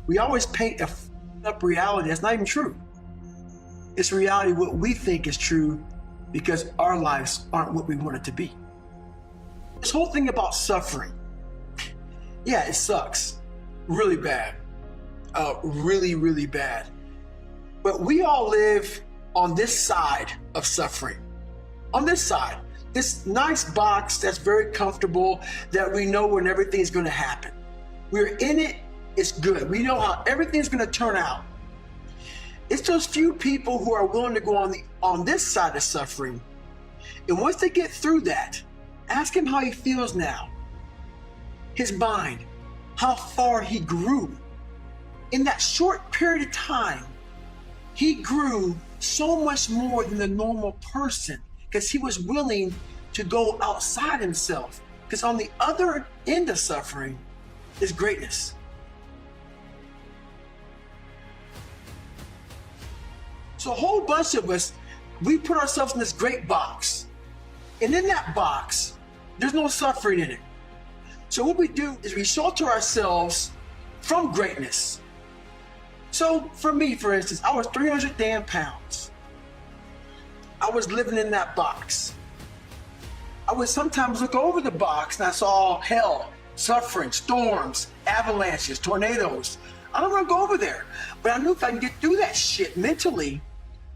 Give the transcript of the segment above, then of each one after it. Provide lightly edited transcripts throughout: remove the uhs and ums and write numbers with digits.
We always paint a up reality that's not even true. It's reality what we think is true because our lives aren't what we want it to be. This whole thing about suffering, yeah, it sucks really bad, really, really bad. But we all live on this side of suffering, on this side, this nice box that's very comfortable, that we know when everything's going to happen. We're in it, it's good. We know how everything's going to turn out. It's those few people who are willing to go on this side of suffering. And once they get through that, ask him how he feels now. His mind, how far he grew. In that short period of time, he grew so much more than the normal person because he was willing to go outside himself. Because on the other end of suffering is greatness. So a whole bunch of us, we put ourselves in this great box. And in that box, there's no suffering in it. So what we do is we shelter ourselves from greatness. So for me, for instance, I was 300 damn pounds. I was living in that box. I would sometimes look over the box and I saw hell, suffering, storms, avalanches, tornadoes. I don't want to go over there. But I knew if I can get through that shit mentally,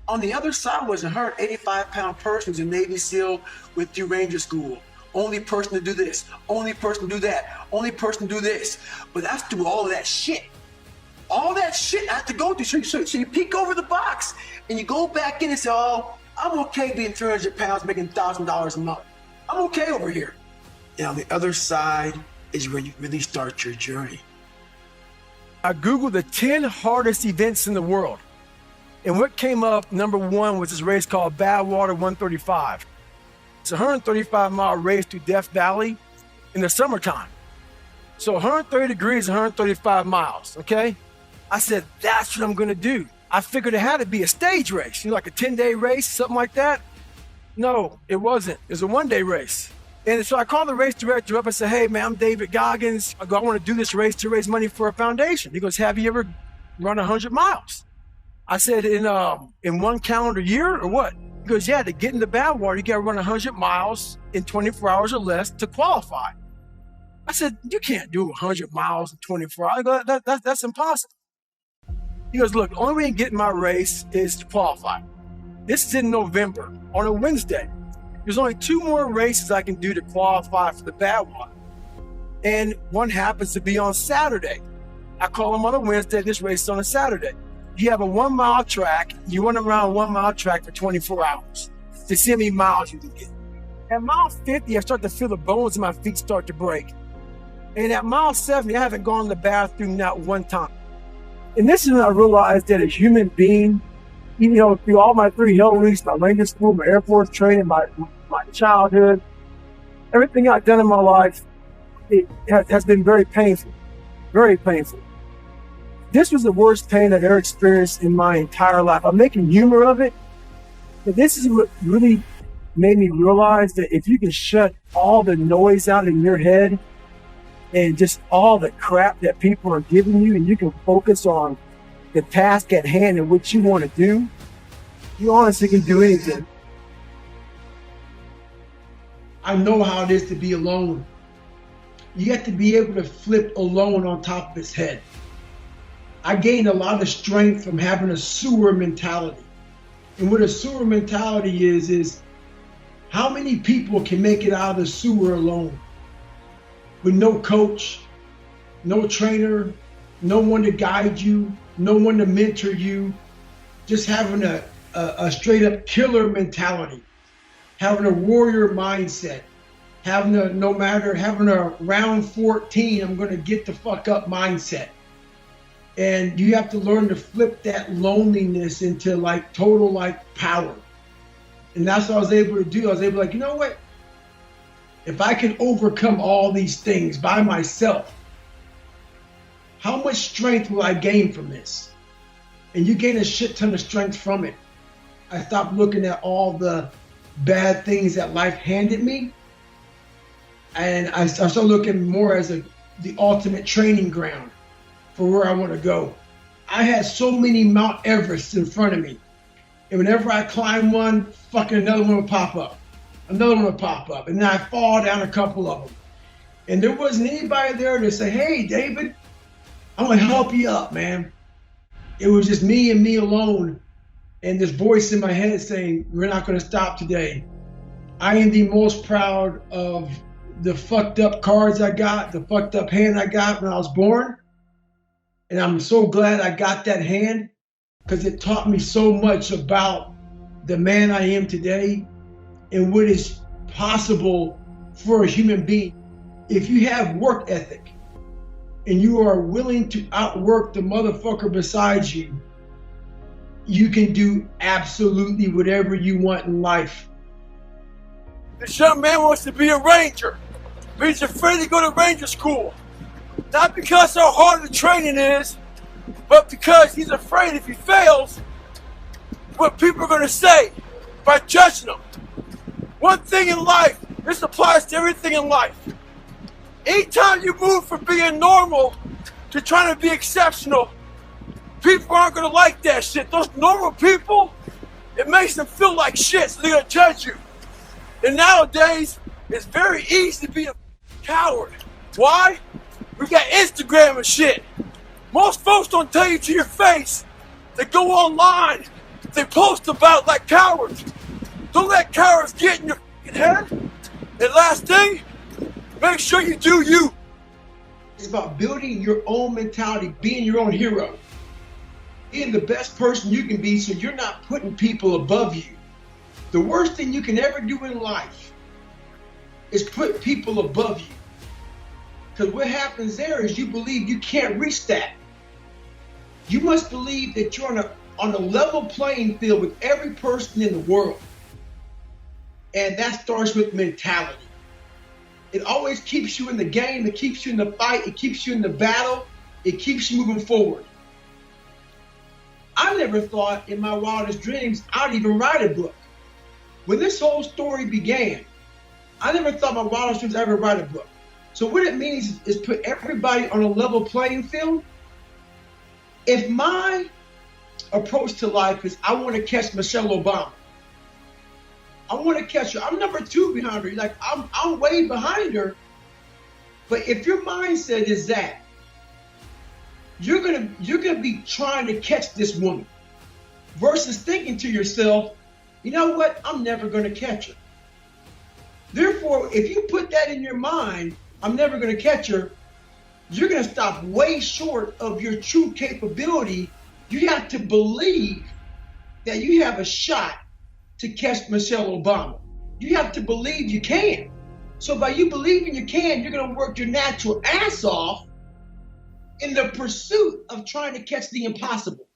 on the other side was a 185-pound person who's a Navy SEAL with through Ranger School. Only person to do this, only person to do that, only person to do this. But that's through all of that shit. All that shit I have to go through. So you peek over the box and you go back in and say, oh, I'm okay being 300 pounds, making $1,000 a month. I'm okay over here. And on the other side is where you really start your journey. I Googled the 10 hardest events in the world. And what came up, number one, was this race called Badwater 135. It's a 135-mile race through Death Valley in the summertime. So 130 degrees, 135 miles, okay? I said, that's what I'm gonna do. I figured it had to be a stage race, like a 10-day race, something like that. No, it wasn't. It was a one-day race. And so I called the race director up and said, hey, man, I'm David Goggins. I want to do this race to raise money for a foundation. He goes, have you ever run 100 miles? I said, in one calendar year or what? He goes, yeah, to get into Badwater, you got to run 100 miles in 24 hours or less to qualify. I said, you can't do 100 miles in 24 hours. I go, that's impossible. He goes, look, the only way to get in my race is to qualify. This is in November on a Wednesday. There's only 2 more races I can do to qualify for the Badwater. And one happens to be on Saturday. I call him on a Wednesday, this race is on a Saturday. You have a 1-mile track, you run around a 1-mile track for 24 hours to see how many miles you can get. At mile 50, I start to feel the bones of my feet start to break. And at mile 70, I haven't gone to the bathroom not one time. And this is when I realized that a human being, through all my 3 hill weeks, my Ranger School, my Air Force training, my childhood, everything I've done in my life, it has been very painful, very painful. This was the worst pain I've ever experienced in my entire life. I'm making humor of it, but this is what really made me realize that if you can shut all the noise out in your head and just all the crap that people are giving you, and you can focus on the task at hand and what you want to do, you honestly can do anything. I know how it is to be alone. You have to be able to flip alone on top of his head. I gained a lot of strength from having a sewer mentality. And what a sewer mentality is how many people can make it out of the sewer alone? With no coach, no trainer, no one to guide you, no one to mentor you, just having a straight up killer mentality, having a warrior mindset, having a round 14, I'm gonna get the fuck up mindset. And you have to learn to flip that loneliness into total power. And that's what I was able to do. I was able to you know what? If I can overcome all these things by myself, how much strength will I gain from this? And you gain a shit ton of strength from it. I stopped looking at all the bad things that life handed me. And I started looking more as the ultimate training ground. for where I want to go. I had so many Mount Everests in front of me. And whenever I climb one, fucking another one would pop up. Another one would pop up. And then I fall down a couple of them. And there wasn't anybody there to say, hey, David, I'm going to help you up, man. It was just me and me alone. And this voice in my head saying, we're not going to stop today. I am the most proud of the fucked up cards I got, the fucked up hand I got when I was born. And I'm so glad I got that hand because it taught me so much about the man I am today and what is possible for a human being. If you have work ethic and you are willing to outwork the motherfucker beside you, you can do absolutely whatever you want in life. This young man wants to be a ranger, but he's afraid to go to ranger school. Not because how hard the training is, but because he's afraid if he fails, what people are going to say by judging him. One thing in life, this applies to everything in life. Anytime you move from being normal to trying to be exceptional, people aren't going to like that shit. Those normal people, it makes them feel like shit, so they're going to judge you. And nowadays, it's very easy to be a coward. Why? We got Instagram and shit. Most folks don't tell you to your face. They go online. They post about like cowards. Don't let cowards get in your head. And last thing, make sure you do you. It's about building your own mentality, being your own hero. Being the best person you can be so you're not putting people above you. The worst thing you can ever do in life is put people above you. Because what happens there is you believe you can't reach that. You must believe that you're on a level playing field with every person in the world. And that starts with mentality. It always keeps you in the game, it keeps you in the fight, it keeps you in the battle, it keeps you moving forward. I never thought in my wildest dreams I'd even write a book. When this whole story began, I never thought my wildest dreams I'd ever write a book. So what it means is put everybody on a level playing field. If my approach to life is I want to catch Michelle Obama, I want to catch her. I'm number 2 behind her. Like I'm way behind her. But if your mindset is that, you're gonna be trying to catch this woman, versus thinking to yourself, you know what? I'm never gonna catch her. Therefore, if you put that in your mind, I'm never gonna catch her, you're gonna stop way short of your true capability. You have to believe that you have a shot to catch Michelle Obama. You have to believe you can. So by you believing you can, you're gonna work your natural ass off in the pursuit of trying to catch the impossible.